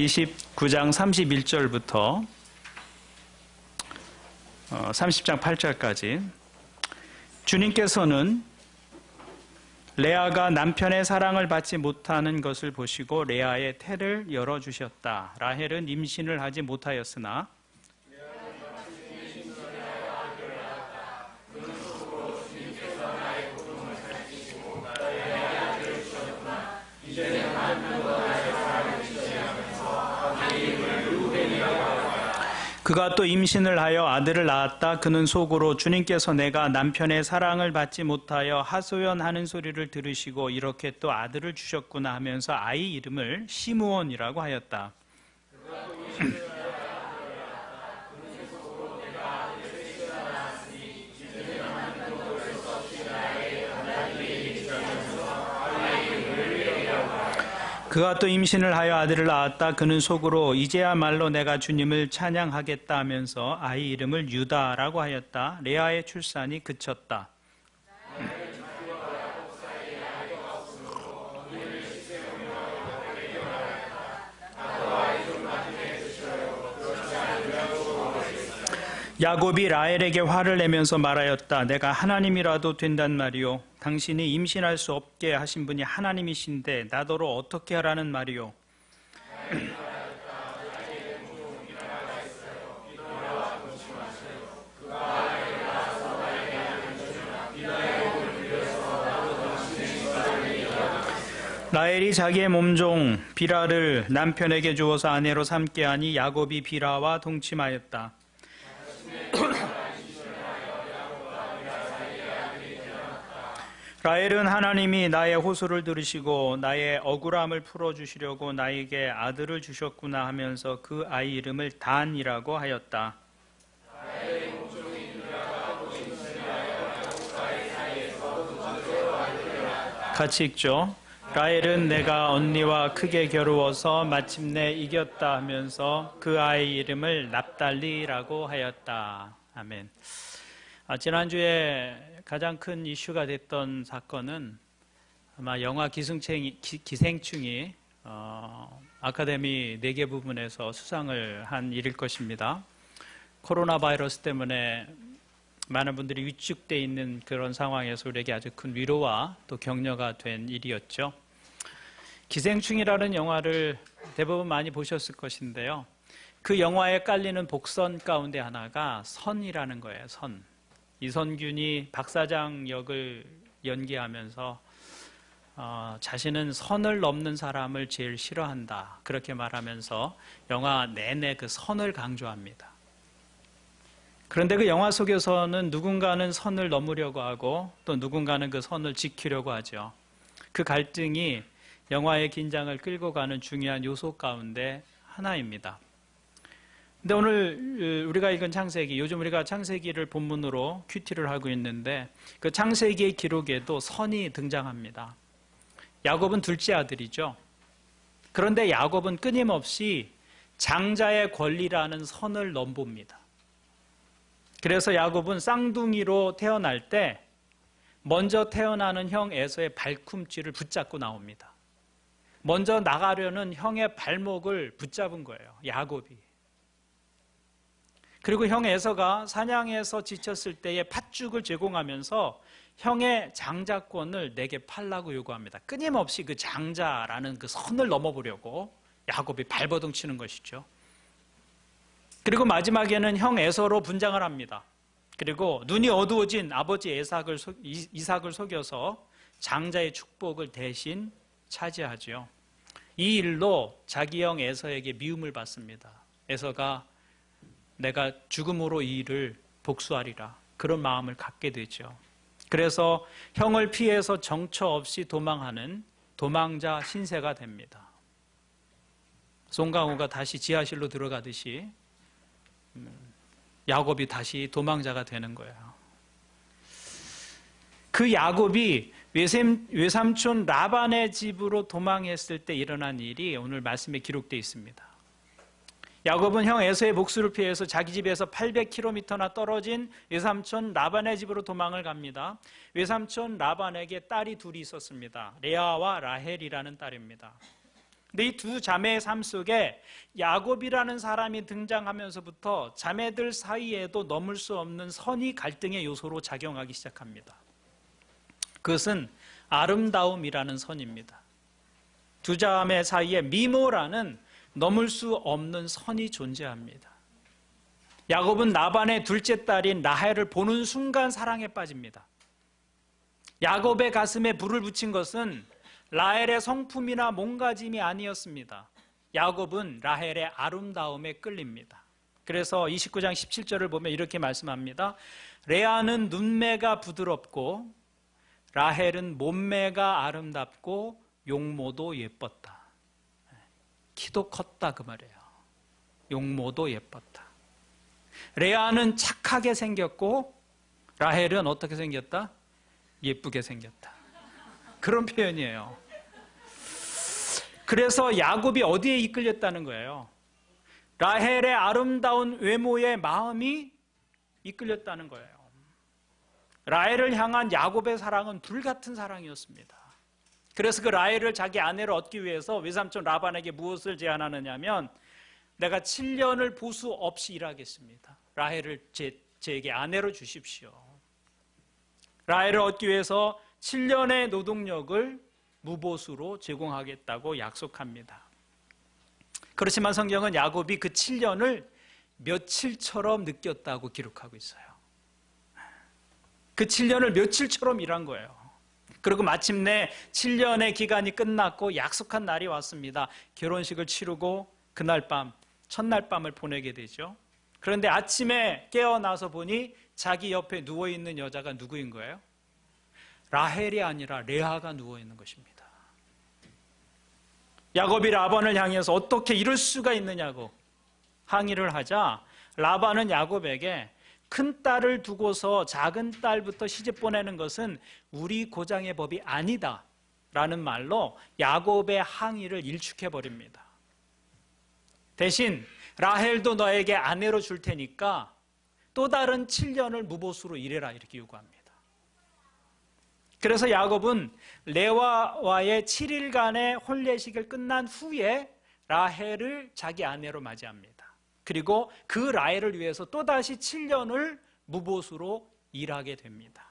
29장 31절부터 30장 8절까지 주님께서는 레아가 남편의 사랑을 받지 못하는 것을 보시고 레아의 태를 열어주셨다. 라헬은 임신을 하지 못하였으나 그가 또 임신을 하여 아들을 낳았다. 그는 속으로 주님께서 내가 남편의 사랑을 받지 못하여 하소연하는 소리를 들으시고 이렇게 또 아들을 주셨구나 하면서 아이 이름을 시므온이라고 하였다. 그가 또 임신을 하여 아들을 낳았다. 그는 속으로 이제야말로 내가 주님을 찬양하겠다 하면서 아이 이름을 유다라고 하였다. 레아의 출산이 그쳤다. 야곱이 라헬에게 화를 내면서 말하였다. 내가 하나님이라도 된단 말이오. 당신이 임신할 수 없게 하신 분이 하나님이신데 나더러 어떻게 하라는 말이오. 라헬이 자기의 몸종 비라를 남편에게 주어서 아내로 삼게 하니 야곱이 비라와 동침하였다. 라헬은 하나님이 나의 호소를 들으시고 나의 억울함을 풀어주시려고 나에게 아들을 주셨구나 하면서 그 아이 이름을 단이라고 하였다. 같이 읽죠. 라헬은 내가 언니와 크게 겨루어서 마침내 이겼다 하면서 그 아이 이름을 납달리라고 하였다. 아멘. 지난주에 가장 큰 이슈가 됐던 사건은 아마 영화 기생충이 아카데미 4개 부분에서 수상을 한 일일 것입니다. 코로나 바이러스 때문에 많은 분들이 위축되어 있는 그런 상황에서 우리에게 아주 큰 위로와 또 격려가 된 일이었죠. 기생충이라는 영화를 대부분 많이 보셨을 것인데요. 그 영화에 깔리는 복선 가운데 하나가 선이라는 거예요. 선. 이선균이 박사장 역을 연기하면서 자신은 선을 넘는 사람을 제일 싫어한다. 그렇게 말하면서 영화 내내 그 선을 강조합니다. 그런데 그 영화 속에서는 누군가는 선을 넘으려고 하고 또 누군가는 그 선을 지키려고 하죠. 그 갈등이 영화의 긴장을 끌고 가는 중요한 요소 가운데 하나입니다. 근데 오늘 우리가 읽은 창세기, 요즘 우리가 창세기를 본문으로 큐티를 하고 있는데 그 창세기의 기록에도 선이 등장합니다. 야곱은 둘째 아들이죠. 그런데 야곱은 끊임없이 장자의 권리라는 선을 넘봅니다. 그래서 야곱은 쌍둥이로 태어날 때 먼저 태어나는 형 에서의 발꿈치를 붙잡고 나옵니다. 먼저 나가려는 형의 발목을 붙잡은 거예요. 야곱이. 그리고 형 에서가 사냥에서 지쳤을 때의 팥죽을 제공하면서 형의 장자권을 내게 팔라고 요구합니다. 끊임없이 그 장자라는 그 선을 넘어보려고 야곱이 발버둥 치는 것이죠. 그리고 마지막에는 형 에서로 분장을 합니다. 그리고 눈이 어두워진 아버지 이삭을 속여서 장자의 축복을 대신 차지하죠. 이 일로 자기 형 에서에게 미움을 받습니다. 에서가 내가 죽음으로 이 일을 복수하리라 그런 마음을 갖게 되죠. 그래서 형을 피해서 정처 없이 도망하는 도망자 신세가 됩니다. 송강호가 다시 지하실로 들어가듯이 야곱이 다시 도망자가 되는 거예요. 그 야곱이 외삼촌 라반의 집으로 도망했을 때 일어난 일이 오늘 말씀에 기록되어 있습니다. 야곱은 형 에서의 복수를 피해서 자기 집에서 800km나 떨어진 외삼촌 라반의 집으로 도망을 갑니다. 외삼촌 라반에게 딸이 둘이 있었습니다. 레아와 라헬이라는 딸입니다. 근데 이 두 자매의 삶 속에 야곱이라는 사람이 등장하면서부터 자매들 사이에도 넘을 수 없는 선의 갈등의 요소로 작용하기 시작합니다. 그것은 아름다움이라는 선입니다. 두 자매 사이에 미모라는 넘을 수 없는 선이 존재합니다. 야곱은 라반의 둘째 딸인 라헬을 보는 순간 사랑에 빠집니다. 야곱의 가슴에 불을 붙인 것은 라헬의 성품이나 몸가짐이 아니었습니다. 야곱은 라헬의 아름다움에 끌립니다. 그래서 29장 17절을 보면 이렇게 말씀합니다. 레아는 눈매가 부드럽고 라헬은 몸매가 아름답고 용모도 예뻤다. 키도 컸다 그 말이에요. 용모도 예뻤다. 레아는 착하게 생겼고 라헬은 어떻게 생겼다? 예쁘게 생겼다. 그런 표현이에요. 그래서 야곱이 어디에 이끌렸다는 거예요? 라헬의 아름다운 외모에 마음이 이끌렸다는 거예요. 라헬을 향한 야곱의 사랑은 불같은 사랑이었습니다. 그래서 그 라헬을 자기 아내로 얻기 위해서 외삼촌 라반에게 무엇을 제안하느냐 하면 내가 7년을 보수 없이 일하겠습니다. 라헬을 제게 아내로 주십시오. 라헬을 얻기 위해서 7년의 노동력을 무보수로 제공하겠다고 약속합니다. 그렇지만 성경은 야곱이 그 7년을 며칠처럼 느꼈다고 기록하고 있어요. 그 7년을 며칠처럼 일한 거예요. 그리고 마침내 7년의 기간이 끝났고 약속한 날이 왔습니다. 결혼식을 치르고 그날 밤, 첫날 밤을 보내게 되죠. 그런데 아침에 깨어나서 보니 자기 옆에 누워있는 여자가 누구인 거예요? 라헬이 아니라 레아가 누워있는 것입니다. 야곱이 라반을 향해서 어떻게 이럴 수가 있느냐고 항의를 하자 라반은 야곱에게 큰 딸을 두고서 작은 딸부터 시집 보내는 것은 우리 고장의 법이 아니다 라는 말로 야곱의 항의를 일축해버립니다. 대신 라헬도 너에게 아내로 줄 테니까 또 다른 7년을 무보수로 일해라 이렇게 요구합니다. 그래서 야곱은 레아와의 7일간의 혼례식을 끝난 후에 라헬을 자기 아내로 맞이합니다. 그리고 그 라헬을 위해서 또다시 7년을 무보수로 일하게 됩니다.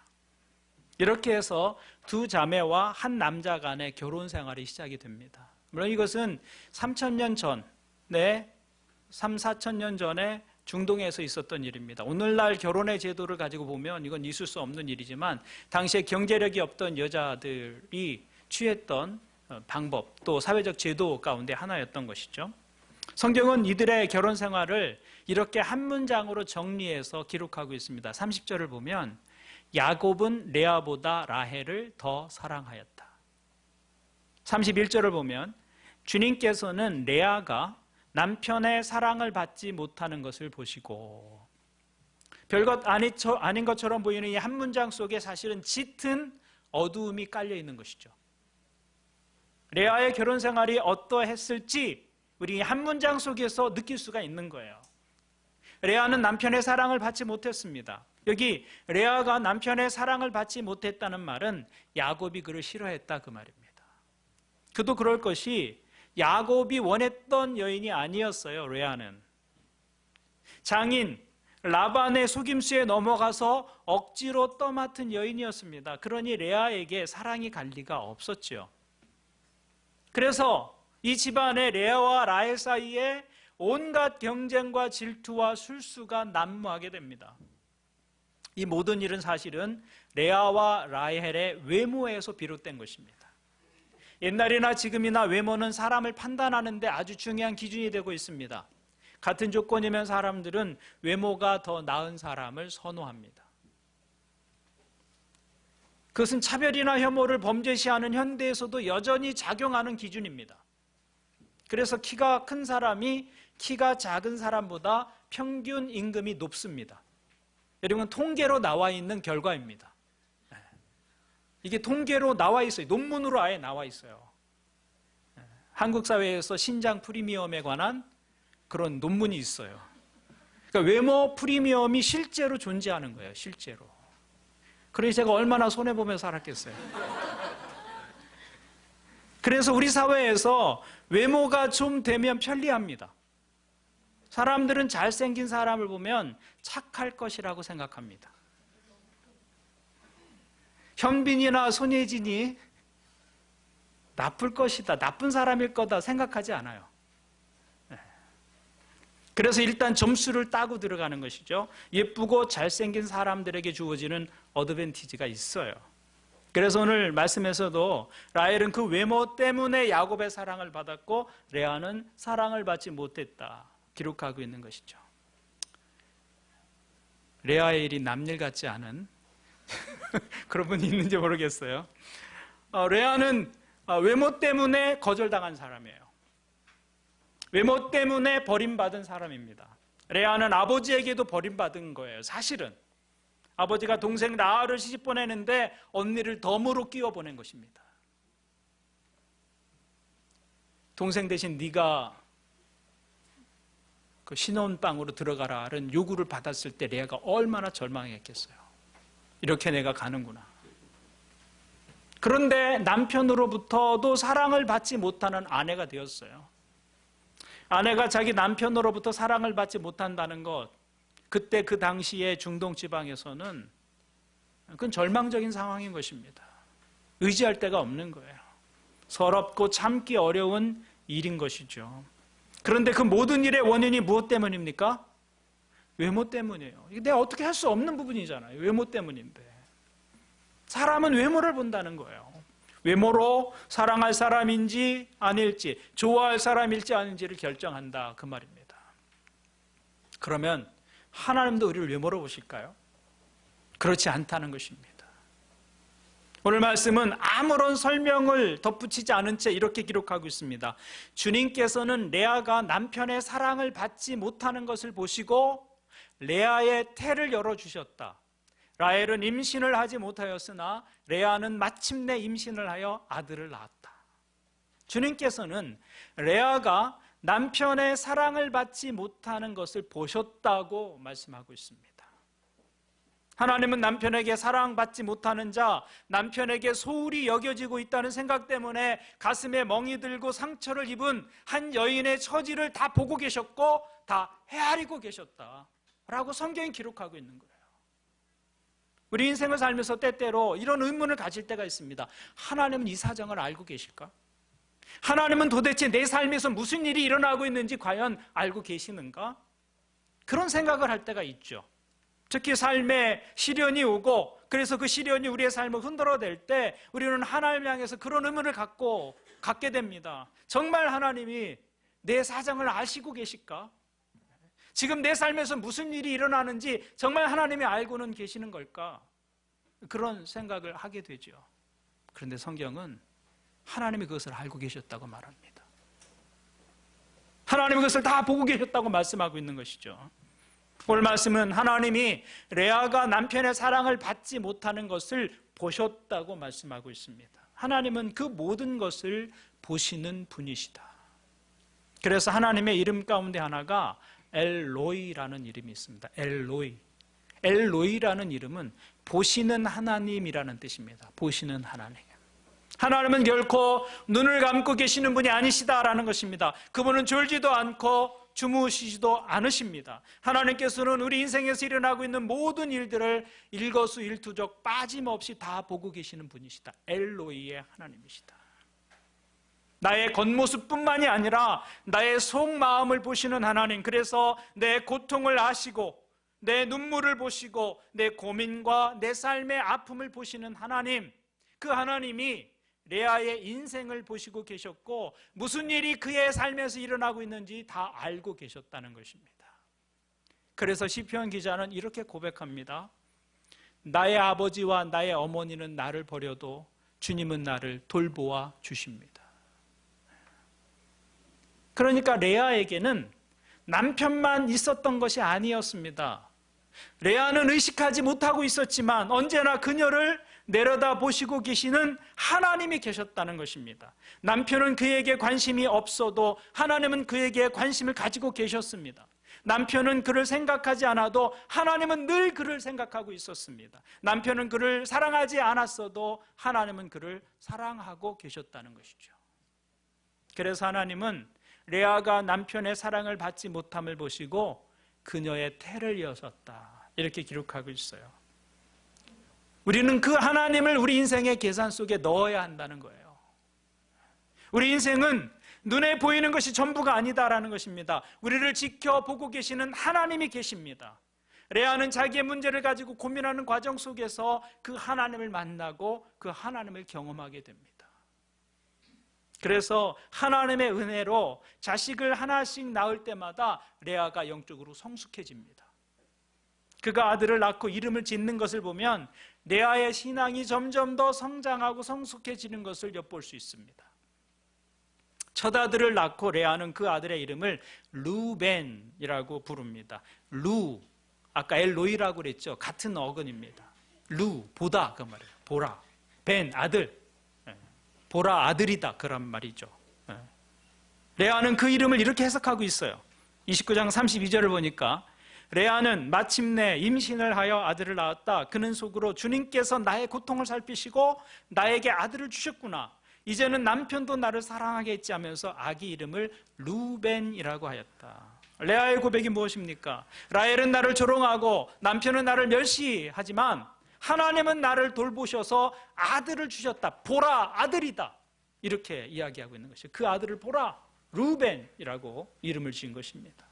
이렇게 해서 두 자매와 한 남자 간의 결혼 생활이 시작이 됩니다. 물론 이것은 3,000년 전에 3, 4,000년 전에 중동에서 있었던 일입니다. 오늘날 결혼의 제도를 가지고 보면 이건 있을 수 없는 일이지만 당시에 경제력이 없던 여자들이 취했던 방법 또 사회적 제도 가운데 하나였던 것이죠. 성경은 이들의 결혼 생활을 이렇게 한 문장으로 정리해서 기록하고 있습니다. 30절을 보면 야곱은 레아보다 라헬을 더 사랑하였다. 31절을 보면 주님께서는 레아가 남편의 사랑을 받지 못하는 것을 보시고 별것 아닌 것처럼 보이는 이 한 문장 속에 사실은 짙은 어두움이 깔려 있는 것이죠. 레아의 결혼 생활이 어떠했을지 우리 한 문장 속에서 느낄 수가 있는 거예요. 레아는 남편의 사랑을 받지 못했습니다. 여기 레아가 남편의 사랑을 받지 못했다는 말은 야곱이 그를 싫어했다 그 말입니다. 그도 그럴 것이 야곱이 원했던 여인이 아니었어요. 레아는 장인 라반의 속임수에 넘어가서 억지로 떠맡은 여인이었습니다. 그러니 레아에게 사랑이 갈 리가 없었죠. 그래서 이 집안의 레아와 라헬 사이에 온갖 경쟁과 질투와 술수가 난무하게 됩니다. 이 모든 일은 사실은 레아와 라헬의 외모에서 비롯된 것입니다. 옛날이나 지금이나 외모는 사람을 판단하는 데 아주 중요한 기준이 되고 있습니다. 같은 조건이면 사람들은 외모가 더 나은 사람을 선호합니다. 그것은 차별이나 혐오를 범죄시하는 현대에서도 여전히 작용하는 기준입니다. 그래서 키가 큰 사람이 키가 작은 사람보다 평균 임금이 높습니다. 여러분 통계로 나와 있는 결과입니다. 이게 통계로 나와 있어요. 논문으로 아예 나와 있어요. 한국 사회에서 신장 프리미엄에 관한 그런 논문이 있어요. 그러니까 외모 프리미엄이 실제로 존재하는 거예요. 실제로. 그래서 제가 얼마나 손해보며 살았겠어요. 그래서 우리 사회에서 외모가 좀 되면 편리합니다. 사람들은 잘생긴 사람을 보면 착할 것이라고 생각합니다. 현빈이나 손예진이 나쁠 것이다, 나쁜 사람일 거다 생각하지 않아요. 그래서 일단 점수를 따고 들어가는 것이죠. 예쁘고 잘생긴 사람들에게 주어지는 어드밴티지가 있어요. 그래서 오늘 말씀에서도 라헬은 그 외모 때문에 야곱의 사랑을 받았고 레아는 사랑을 받지 못했다 기록하고 있는 것이죠. 레아의 일이 남일 같지 않은 그런 분이 있는지 모르겠어요. 레아는 외모 때문에 거절당한 사람이에요. 외모 때문에 버림받은 사람입니다. 레아는 아버지에게도 버림받은 거예요. 사실은 아버지가 동생 라헬을 시집 보내는데 언니를 덤으로 끼워 보낸 것입니다. 동생 대신 네가 그 신혼방으로 들어가라는 요구를 받았을 때 레아가 얼마나 절망했겠어요. 이렇게 내가 가는구나. 그런데 남편으로부터도 사랑을 받지 못하는 아내가 되었어요. 아내가 자기 남편으로부터 사랑을 받지 못한다는 것, 그때 그 당시에 중동 지방에서는 그건 절망적인 상황인 것입니다. 의지할 데가 없는 거예요. 서럽고 참기 어려운 일인 것이죠. 그런데 그 모든 일의 원인이 무엇 때문입니까? 외모 때문이에요. 이게 내가 어떻게 할 수 없는 부분이잖아요. 외모 때문인데. 사람은 외모를 본다는 거예요. 외모로 사랑할 사람인지 아닐지, 좋아할 사람일지 아닌지를 결정한다 그 말입니다. 그러면 하나님도 우리를 외모로 보실까요? 그렇지 않다는 것입니다. 오늘 말씀은 아무런 설명을 덧붙이지 않은 채 이렇게 기록하고 있습니다. 주님께서는 레아가 남편의 사랑을 받지 못하는 것을 보시고 레아의 태를 열어주셨다. 라헬은 임신을 하지 못하였으나 레아는 마침내 임신을 하여 아들을 낳았다. 주님께서는 레아가 남편의 사랑을 받지 못하는 것을 보셨다고 말씀하고 있습니다. 하나님은 남편에게 사랑받지 못하는 자, 남편에게 소홀히 여겨지고 있다는 생각 때문에 가슴에 멍이 들고 상처를 입은 한 여인의 처지를 다 보고 계셨고 다 헤아리고 계셨다라고 성경이 기록하고 있는 거예요. 우리 인생을 살면서 때때로 이런 의문을 가질 때가 있습니다. 하나님은 이 사정을 알고 계실까? 하나님은 도대체 내 삶에서 무슨 일이 일어나고 있는지 과연 알고 계시는가? 그런 생각을 할 때가 있죠. 특히 삶에 시련이 오고 그래서 그 시련이 우리의 삶을 흔들어댈 때 우리는 하나님을 향해서 그런 의문을 갖게 됩니다. 정말 하나님이 내 사정을 아시고 계실까? 지금 내 삶에서 무슨 일이 일어나는지 정말 하나님이 알고는 계시는 걸까? 그런 생각을 하게 되죠. 그런데 성경은 하나님이 그것을 알고 계셨다고 말합니다. 하나님이 그것을 다 보고 계셨다고 말씀하고 있는 것이죠. 오늘 말씀은 하나님이 레아가 남편의 사랑을 받지 못하는 것을 보셨다고 말씀하고 있습니다. 하나님은 그 모든 것을 보시는 분이시다. 그래서 하나님의 이름 가운데 하나가 엘로이라는 이름이 있습니다. 엘로이. 엘로이라는 이름은 보시는 하나님이라는 뜻입니다. 보시는 하나님. 하나님은 결코 눈을 감고 계시는 분이 아니시다라는 것입니다. 그분은 졸지도 않고 주무시지도 않으십니다. 하나님께서는 우리 인생에서 일어나고 있는 모든 일들을 일거수일투족 빠짐없이 다 보고 계시는 분이시다. 엘로이의 하나님이시다. 나의 겉모습뿐만이 아니라 나의 속마음을 보시는 하나님, 그래서 내 고통을 아시고 내 눈물을 보시고 내 고민과 내 삶의 아픔을 보시는 하나님, 그 하나님이 레아의 인생을 보시고 계셨고 무슨 일이 그의 삶에서 일어나고 있는지 다 알고 계셨다는 것입니다. 그래서 시편 기자는 이렇게 고백합니다. 나의 아버지와 나의 어머니는 나를 버려도 주님은 나를 돌보아 주십니다. 그러니까 레아에게는 남편만 있었던 것이 아니었습니다. 레아는 의식하지 못하고 있었지만 언제나 그녀를 내려다보시고 계시는 하나님이 계셨다는 것입니다. 남편은 그에게 관심이 없어도 하나님은 그에게 관심을 가지고 계셨습니다. 남편은 그를 생각하지 않아도 하나님은 늘 그를 생각하고 있었습니다. 남편은 그를 사랑하지 않았어도 하나님은 그를 사랑하고 계셨다는 것이죠. 그래서 하나님은 레아가 남편의 사랑을 받지 못함을 보시고 그녀의 태를 이었었다, 이렇게 기록하고 있어요. 우리는 그 하나님을 우리 인생의 계산 속에 넣어야 한다는 거예요. 우리 인생은 눈에 보이는 것이 전부가 아니다라는 것입니다. 우리를 지켜보고 계시는 하나님이 계십니다. 레아는 자기의 문제를 가지고 고민하는 과정 속에서 그 하나님을 만나고 그 하나님을 경험하게 됩니다. 그래서 하나님의 은혜로 자식을 하나씩 낳을 때마다 레아가 영적으로 성숙해집니다. 그가 아들을 낳고 이름을 짓는 것을 보면 레아의 신앙이 점점 더 성장하고 성숙해지는 것을 엿볼 수 있습니다. 첫 아들을 낳고 레아는 그 아들의 이름을 루벤이라고 부릅니다. 루, 아까 엘로이라고 그랬죠. 같은 어근입니다. 루, 보다, 그 말이에요. 보라. 벤, 아들. 보라, 아들이다, 그런 말이죠. 레아는 그 이름을 이렇게 해석하고 있어요. 29장 32절을 보니까 레아는 마침내 임신을 하여 아들을 낳았다. 그는 속으로 주님께서 나의 고통을 살피시고 나에게 아들을 주셨구나. 이제는 남편도 나를 사랑하겠지 하면서 아기 이름을 루벤이라고 하였다. 레아의 고백이 무엇입니까? 라헬은 나를 조롱하고 남편은 나를 멸시하지만 하나님은 나를 돌보셔서 아들을 주셨다. 보라, 아들이다. 이렇게 이야기하고 있는 것이에요. 그 아들을 보라, 루벤이라고 이름을 지은 것입니다.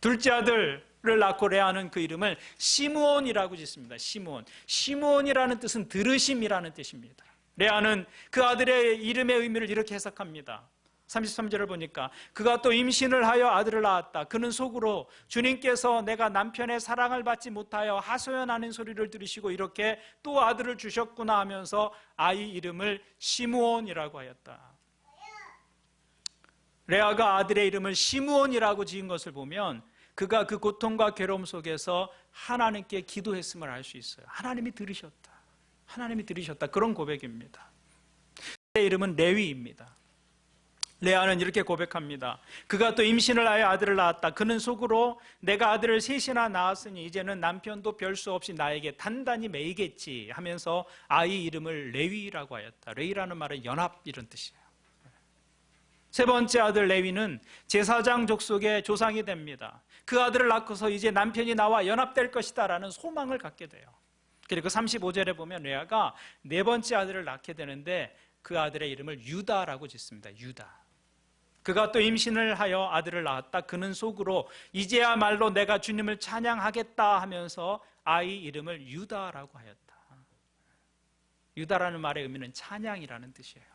둘째 아들을 낳고 레아는 그 이름을 시므온이라고 짓습니다. 시므온. 시므온이라는 뜻은 들으심이라는 뜻입니다. 레아는 그 아들의 이름의 의미를 이렇게 해석합니다. 33절을 보니까 그가 또 임신을 하여 아들을 낳았다. 그는 속으로 주님께서 내가 남편의 사랑을 받지 못하여 하소연하는 소리를 들으시고 이렇게 또 아들을 주셨구나 하면서 아이 이름을 시므온이라고 하였다. 레아가 아들의 이름을 시므온이라고 지은 것을 보면 그가 그 고통과 괴로움 속에서 하나님께 기도했음을 알 수 있어요. 하나님이 들으셨다. 하나님이 들으셨다. 그런 고백입니다. 그의 이름은 레위입니다. 레아는 이렇게 고백합니다. 그가 또 임신을 하여 아들을 낳았다. 그는 속으로 내가 아들을 셋이나 낳았으니 이제는 남편도 별 수 없이 나에게 단단히 매이겠지 하면서 아이 이름을 레위라고 하였다. 레위라는 말은 연합, 이런 뜻이에요. 세 번째 아들 레위는 제사장 족속의 조상이 됩니다. 그 아들을 낳고서 이제 남편이 나와 연합될 것이다 라는 소망을 갖게 돼요. 그리고 35절에 보면 레아가 네 번째 아들을 낳게 되는데 그 아들의 이름을 유다라고 짓습니다. 유다. 그가 또 임신을 하여 아들을 낳았다. 그는 속으로 이제야말로 내가 주님을 찬양하겠다 하면서 아이 이름을 유다라고 하였다. 유다라는 말의 의미는 찬양이라는 뜻이에요.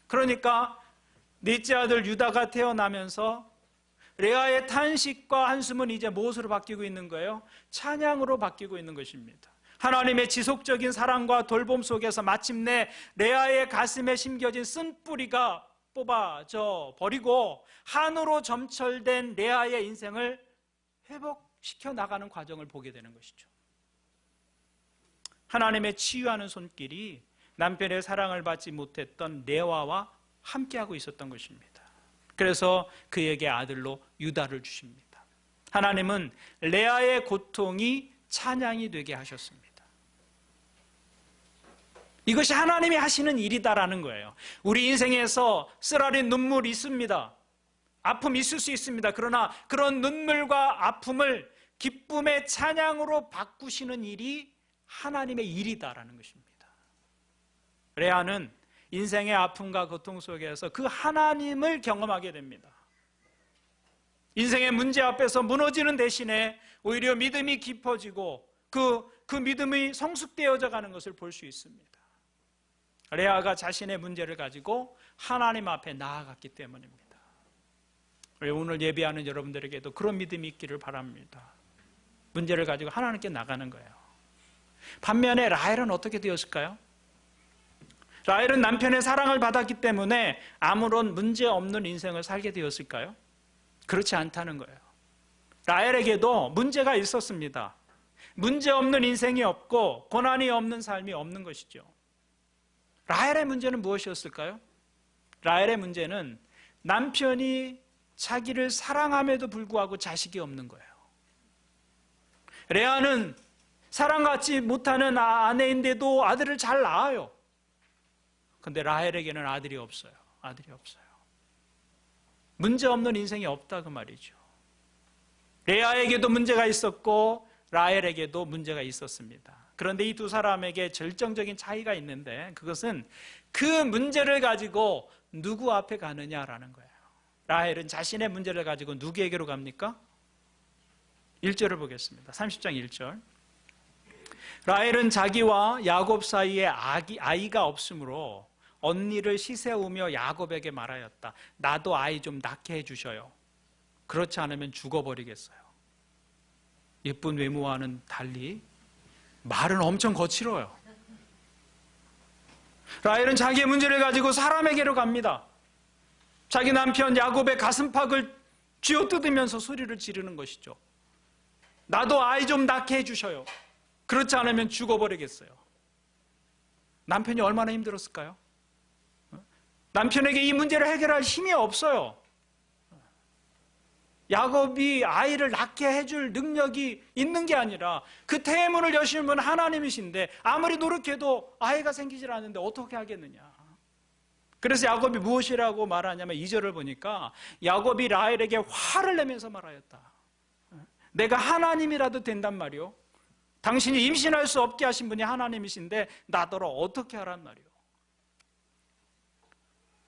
그러니까 넷째 아들 유다가 태어나면서 레아의 탄식과 한숨은 이제 무엇으로 바뀌고 있는 거예요? 찬양으로 바뀌고 있는 것입니다. 하나님의 지속적인 사랑과 돌봄 속에서 마침내 레아의 가슴에 심겨진 쓴뿌리가 뽑아져 버리고 한으로 점철된 레아의 인생을 회복시켜 나가는 과정을 보게 되는 것이죠. 하나님의 치유하는 손길이 남편의 사랑을 받지 못했던 레아와 함께하고 있었던 것입니다. 그래서 그에게 아들로 유다를 주십니다. 하나님은 레아의 고통이 찬양이 되게 하셨습니다. 이것이 하나님이 하시는 일이다라는 거예요. 우리 인생에서 쓰라린 눈물이 있습니다. 아픔이 있을 수 있습니다. 그러나 그런 눈물과 아픔을 기쁨의 찬양으로 바꾸시는 일이 하나님의 일이다라는 것입니다. 레아는 인생의 아픔과 고통 속에서 그 하나님을 경험하게 됩니다. 인생의 문제 앞에서 무너지는 대신에 오히려 믿음이 깊어지고 그 믿음이 성숙되어져 가는 것을 볼 수 있습니다. 레아가 자신의 문제를 가지고 하나님 앞에 나아갔기 때문입니다. 오늘 예배하는 여러분들에게도 그런 믿음이 있기를 바랍니다. 문제를 가지고 하나님께 나가는 거예요. 반면에 라헬은 어떻게 되었을까요? 라헬은 남편의 사랑을 받았기 때문에 아무런 문제 없는 인생을 살게 되었을까요? 그렇지 않다는 거예요. 라헬에게도 문제가 있었습니다. 문제 없는 인생이 없고 고난이 없는 삶이 없는 것이죠. 라헬의 문제는 무엇이었을까요? 라헬의 문제는 남편이 자기를 사랑함에도 불구하고 자식이 없는 거예요. 레아는 사랑받지 못하는 아내인데도 아들을 잘 낳아요. 그런데 라헬에게는 아들이 없어요. 아들이 없어요. 문제 없는 인생이 없다 그 말이죠. 레아에게도 문제가 있었고 라헬에게도 문제가 있었습니다. 그런데 이 두 사람에게 결정적인 차이가 있는데 그것은 그 문제를 가지고 누구 앞에 가느냐라는 거예요. 라헬은 자신의 문제를 가지고 누구에게로 갑니까? 1절을 보겠습니다. 30장 1절. 라헬은 자기와 야곱 사이에 아이가 없으므로 언니를 시세우며 야곱에게 말하였다. 나도 아이 좀 낳게 해주셔요. 그렇지 않으면 죽어버리겠어요. 예쁜 외모와는 달리 말은 엄청 거칠어요. 라헬은 자기의 문제를 가지고 사람에게로 갑니다. 자기 남편 야곱의 가슴팍을 쥐어뜯으면서 소리를 지르는 것이죠. 나도 아이 좀 낳게 해주셔요. 그렇지 않으면 죽어버리겠어요. 남편이 얼마나 힘들었을까요? 남편에게 이 문제를 해결할 힘이 없어요. 야곱이 아이를 낳게 해줄 능력이 있는 게 아니라 그 태문을 여시는 분은 하나님이신데 아무리 노력해도 아이가 생기질 않는데 어떻게 하겠느냐. 그래서 야곱이 무엇이라고 말하냐면 2절을 보니까 야곱이 라헬에게 화를 내면서 말하였다. 내가 하나님이라도 된단 말이오. 당신이 임신할 수 없게 하신 분이 하나님이신데 나더러 어떻게 하란 말이오.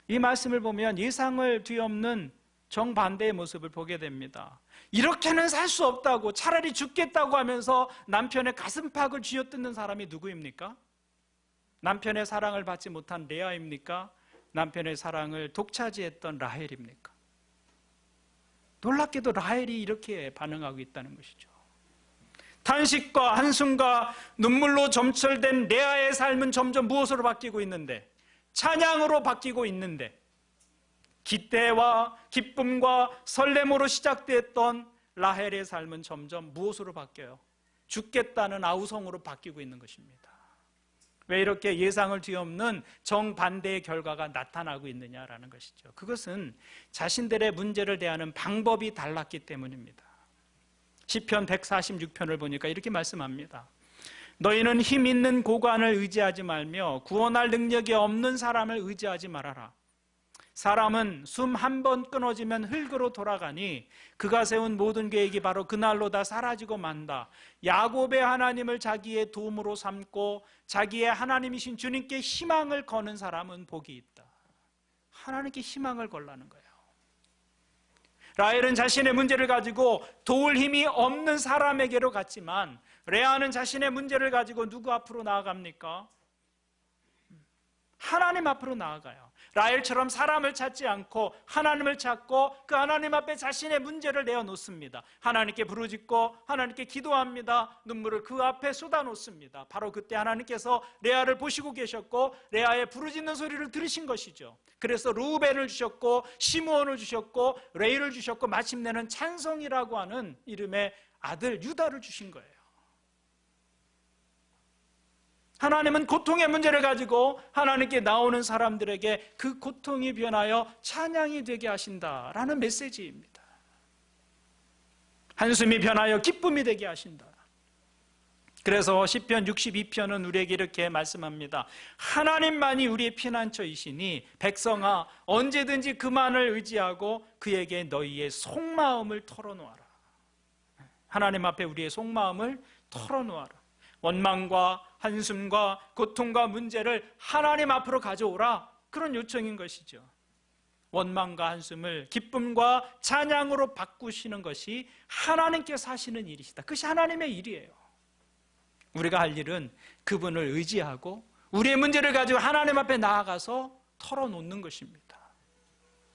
이 말씀을 보면 예상을 뒤엎는 정반대의 모습을 보게 됩니다. 이렇게는 살 수 없다고 차라리 죽겠다고 하면서 남편의 가슴팍을 쥐어뜯는 사람이 누구입니까? 남편의 사랑을 받지 못한 레아입니까? 남편의 사랑을 독차지했던 라헬입니까? 놀랍게도 라헬이 이렇게 반응하고 있다는 것이죠. 탄식과 한숨과 눈물로 점철된 레아의 삶은 점점 무엇으로 바뀌고 있는데? 찬양으로 바뀌고 있는데 기대와 기쁨과 설렘으로 시작됐던 라헬의 삶은 점점 무엇으로 바뀌어요? 죽겠다는 아우성으로 바뀌고 있는 것입니다. 왜 이렇게 예상을 뒤엎는 정반대의 결과가 나타나고 있느냐라는 것이죠. 그것은 자신들의 문제를 대하는 방법이 달랐기 때문입니다. 시편 146편을 보니까 이렇게 말씀합니다. 너희는 힘 있는 고관을 의지하지 말며 구원할 능력이 없는 사람을 의지하지 말아라. 사람은 숨 한 번 끊어지면 흙으로 돌아가니 그가 세운 모든 계획이 바로 그날로 다 사라지고 만다. 야곱의 하나님을 자기의 도움으로 삼고 자기의 하나님이신 주님께 희망을 거는 사람은 복이 있다. 하나님께 희망을 걸라는 거예요. 라헬은 자신의 문제를 가지고 도울 힘이 없는 사람에게로 갔지만 레아는 자신의 문제를 가지고 누구 앞으로 나아갑니까? 하나님 앞으로 나아가요. 라헬처럼 사람을 찾지 않고 하나님을 찾고 그 하나님 앞에 자신의 문제를 내어놓습니다. 하나님께 부르짖고 하나님께 기도합니다. 눈물을 그 앞에 쏟아놓습니다. 바로 그때 하나님께서 레아를 보시고 계셨고 레아의 부르짖는 소리를 들으신 것이죠. 그래서 루벤을 주셨고 시므온을 주셨고 레이를 주셨고 마침내는 찬송이라고 하는 이름의 아들 유다를 주신 거예요. 하나님은 고통의 문제를 가지고 하나님께 나오는 사람들에게 그 고통이 변하여 찬양이 되게 하신다라는 메시지입니다. 한숨이 변하여 기쁨이 되게 하신다. 그래서 시편 62편은 우리에게 이렇게 말씀합니다. 하나님만이 우리의 피난처이시니 백성아 언제든지 그만을 의지하고 그에게 너희의 속마음을 털어놓아라. 하나님 앞에 우리의 속마음을 털어놓아라. 원망과 한숨과 고통과 문제를 하나님 앞으로 가져오라. 그런 요청인 것이죠. 원망과 한숨을 기쁨과 찬양으로 바꾸시는 것이 하나님께서 하시는 일이시다. 그것이 하나님의 일이에요. 우리가 할 일은 그분을 의지하고 우리의 문제를 가지고 하나님 앞에 나아가서 털어놓는 것입니다.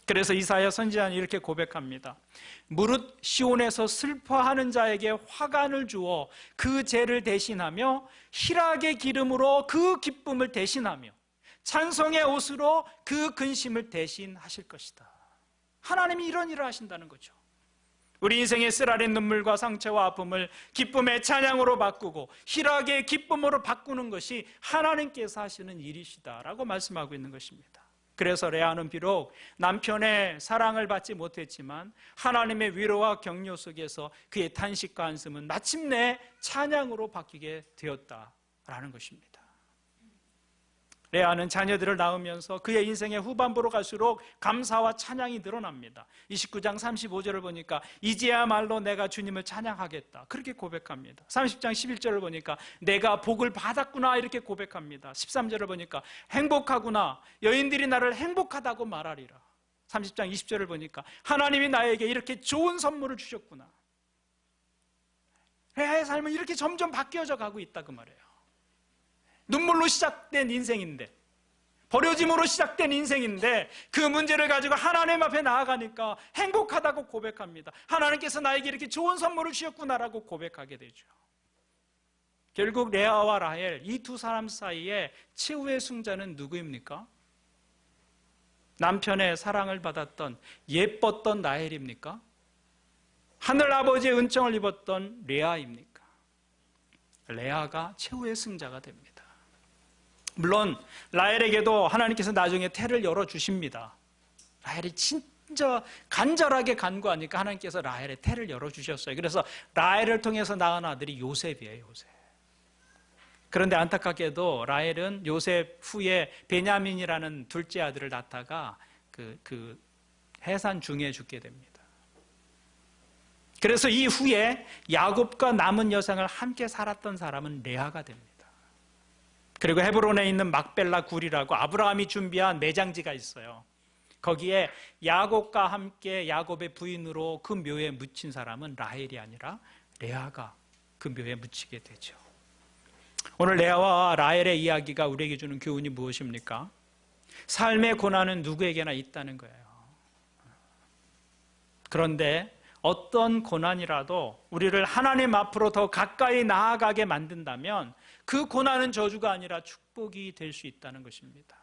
그래서 이사야 선지자는 이렇게 고백합니다. 무릇 시온에서 슬퍼하는 자에게 화관을 주어 그 죄를 대신하며 희락의 기름으로 그 기쁨을 대신하며 찬송의 옷으로 그 근심을 대신하실 것이다. 하나님이 이런 일을 하신다는 거죠. 우리 인생의 쓰라린 눈물과 상처와 아픔을 기쁨의 찬양으로 바꾸고 희락의 기쁨으로 바꾸는 것이 하나님께서 하시는 일이시다라고 말씀하고 있는 것입니다. 그래서 레아는 비록 남편의 사랑을 받지 못했지만 하나님의 위로와 격려 속에서 그의 탄식과 한숨은 마침내 찬양으로 바뀌게 되었다라는 것입니다. 레아는 자녀들을 낳으면서 그의 인생의 후반부로 갈수록 감사와 찬양이 늘어납니다. 29장 35절을 보니까 이제야말로 내가 주님을 찬양하겠다, 그렇게 고백합니다. 30장 11절을 보니까 내가 복을 받았구나, 이렇게 고백합니다. 13절을 보니까 행복하구나, 여인들이 나를 행복하다고 말하리라. 30장 20절을 보니까 하나님이 나에게 이렇게 좋은 선물을 주셨구나. 레아의 삶은 이렇게 점점 바뀌어져 가고 있다, 그 말이에요. 눈물로 시작된 인생인데, 버려짐으로 시작된 인생인데, 그 문제를 가지고 하나님 앞에 나아가니까 행복하다고 고백합니다. 하나님께서 나에게 이렇게 좋은 선물을 주셨구나라고 고백하게 되죠. 결국 레아와 라헬, 이 두 사람 사이에 최후의 승자는 누구입니까? 남편의 사랑을 받았던 예뻤던 라헬입니까? 하늘아버지의 은총을 입었던 레아입니까? 레아가 최후의 승자가 됩니다. 물론 라헬에게도 하나님께서 나중에 태를 열어주십니다. 라헬이 진짜 간절하게 간구하니까 하나님께서 라헬의 태를 열어주셨어요. 그래서 라헬을 통해서 낳은 아들이 요셉이에요, 요셉. 그런데 안타깝게도 라헬은 요셉 후에 베냐민이라는 둘째 아들을 낳다가 그 해산 중에 죽게 됩니다. 그래서 이후에 야곱과 남은 여생을 함께 살았던 사람은 레아가 됩니다. 그리고 헤브론에 있는 막벨라 굴이라고 아브라함이 준비한 매장지가 있어요. 거기에 야곱과 함께 야곱의 부인으로 그 묘에 묻힌 사람은 라헬이 아니라 레아가 그 묘에 묻히게 되죠. 오늘 레아와 라헬의 이야기가 우리에게 주는 교훈이 무엇입니까? 삶의 고난은 누구에게나 있다는 거예요. 그런데 어떤 고난이라도 우리를 하나님 앞으로 더 가까이 나아가게 만든다면 그 고난은 저주가 아니라 축복이 될 수 있다는 것입니다.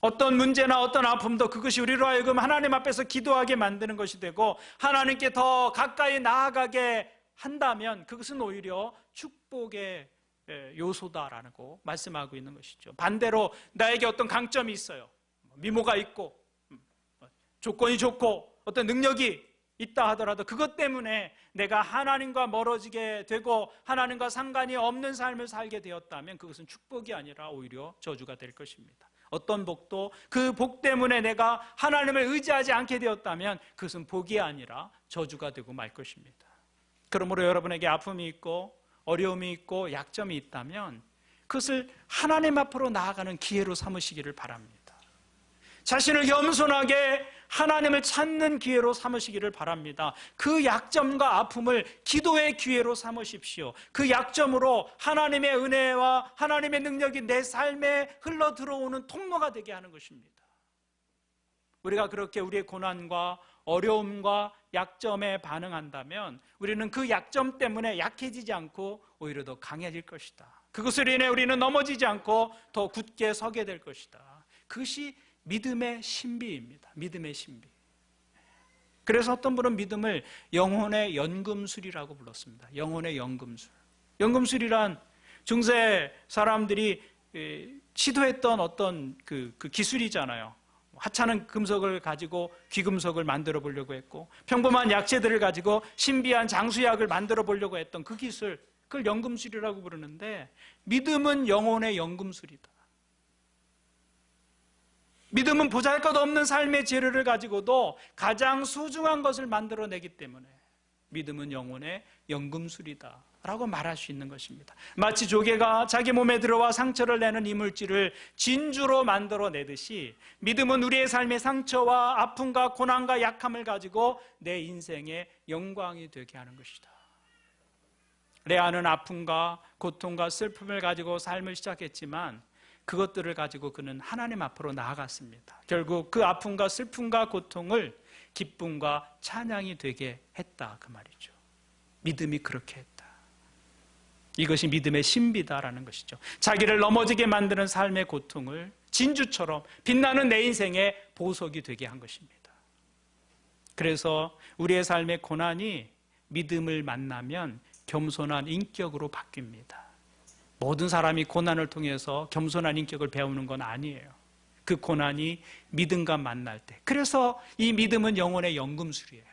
어떤 문제나 어떤 아픔도 그것이 우리로 하여금 하나님 앞에서 기도하게 만드는 것이 되고 하나님께 더 가까이 나아가게 한다면 그것은 오히려 축복의 요소다라고 말씀하고 있는 것이죠. 반대로 나에게 어떤 강점이 있어요. 미모가 있고 조건이 좋고 어떤 능력이 있다 하더라도 그것 때문에 내가 하나님과 멀어지게 되고 하나님과 상관이 없는 삶을 살게 되었다면 그것은 축복이 아니라 오히려 저주가 될 것입니다. 어떤 복도 그 복 때문에 내가 하나님을 의지하지 않게 되었다면 그것은 복이 아니라 저주가 되고 말 것입니다. 그러므로 여러분에게 아픔이 있고 어려움이 있고 약점이 있다면 그것을 하나님 앞으로 나아가는 기회로 삼으시기를 바랍니다. 자신을 겸손하게 하나님을 찾는 기회로 삼으시기를 바랍니다. 그 약점과 아픔을 기도의 기회로 삼으십시오. 그 약점으로 하나님의 은혜와 하나님의 능력이 내 삶에 흘러 들어오는 통로가 되게 하는 것입니다. 우리가 그렇게 우리의 고난과 어려움과 약점에 반응한다면 우리는 그 약점 때문에 약해지지 않고 오히려 더 강해질 것이다. 그것을 인해 우리는 넘어지지 않고 더 굳게 서게 될 것이다. 그것이 믿음의 신비입니다. 믿음의 신비. 그래서 어떤 분은 믿음을 영혼의 연금술이라고 불렀습니다. 영혼의 연금술. 연금술이란 중세 사람들이 시도했던 어떤 그 기술이잖아요. 하찮은 금속을 가지고 귀금속을 만들어 보려고 했고 평범한 약재들을 가지고 신비한 장수약을 만들어 보려고 했던 그 기술, 그걸 연금술이라고 부르는데 믿음은 영혼의 연금술이다. 믿음은 보잘것없는 삶의 재료를 가지고도 가장 소중한 것을 만들어내기 때문에 믿음은 영혼의 연금술이다 라고 말할 수 있는 것입니다. 마치 조개가 자기 몸에 들어와 상처를 내는 이물질을 진주로 만들어내듯이 믿음은 우리의 삶의 상처와 아픔과 고난과 약함을 가지고 내 인생의 영광이 되게 하는 것이다. 레아는 아픔과 고통과 슬픔을 가지고 삶을 시작했지만 그것들을 가지고 그는 하나님 앞으로 나아갔습니다. 결국 그 아픔과 슬픔과 고통을 기쁨과 찬양이 되게 했다 그 말이죠. 믿음이 그렇게 했다. 이것이 믿음의 신비다라는 것이죠. 자기를 넘어지게 만드는 삶의 고통을 진주처럼 빛나는 내 인생의 보석이 되게 한 것입니다. 그래서 우리의 삶의 고난이 믿음을 만나면 겸손한 인격으로 바뀝니다. 모든 사람이 고난을 통해서 겸손한 인격을 배우는 건 아니에요. 그 고난이 믿음과 만날 때. 그래서 이 믿음은 영혼의 연금술이에요.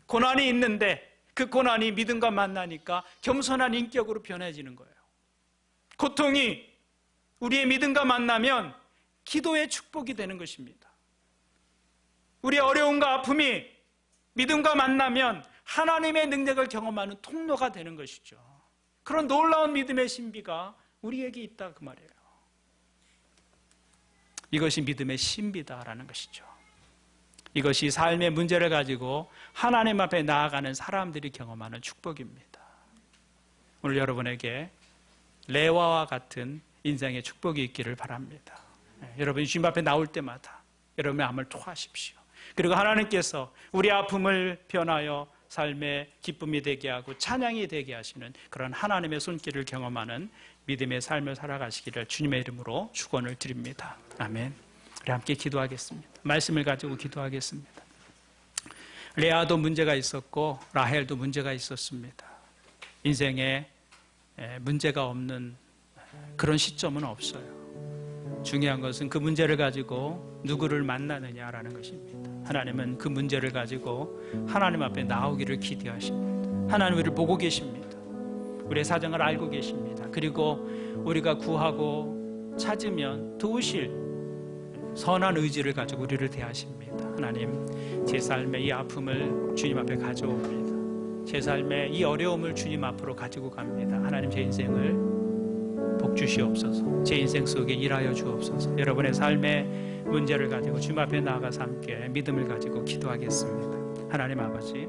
고난이 있는데 그 고난이 믿음과 만나니까 겸손한 인격으로 변해지는 거예요. 고통이 우리의 믿음과 만나면 기도의 축복이 되는 것입니다. 우리의 어려움과 아픔이 믿음과 만나면 하나님의 능력을 경험하는 통로가 되는 것이죠. 그런 놀라운 믿음의 신비가 우리에게 있다 그 말이에요. 이것이 믿음의 신비다라는 것이죠. 이것이 삶의 문제를 가지고 하나님 앞에 나아가는 사람들이 경험하는 축복입니다. 오늘 여러분에게 레와와 같은 인생의 축복이 있기를 바랍니다. 여러분이 주님 앞에 나올 때마다 여러분의 마음을 토하십시오. 그리고 하나님께서 우리 아픔을 변하여 삶의 기쁨이 되게 하고 찬양이 되게 하시는 그런 하나님의 손길을 경험하는 믿음의 삶을 살아가시기를 주님의 이름으로 축원을 드립니다. 아멘. 우리 함께 기도하겠습니다. 말씀을 가지고 기도하겠습니다. 레아도 문제가 있었고 라헬도 문제가 있었습니다. 인생에 문제가 없는 그런 시점은 없어요. 중요한 것은 그 문제를 가지고 누구를 만나느냐라는 것입니다. 하나님은 그 문제를 가지고 하나님 앞에 나오기를 기대하십니다. 하나님 우리를 보고 계십니다. 우리의 사정을 알고 계십니다. 그리고 우리가 구하고 찾으면 도우실 선한 의지를 가지고 우리를 대하십니다. 하나님, 제 삶의 이 아픔을 주님 앞에 가져옵니다. 제 삶의 이 어려움을 주님 앞으로 가지고 갑니다. 하나님, 제 인생을 복 주시옵소서. 제 인생 속에 일하여 주옵소서. 여러분의 삶의 문제를 가지고 주님 앞에 나아가서 함께 믿음을 가지고 기도하겠습니다. 하나님 아버지,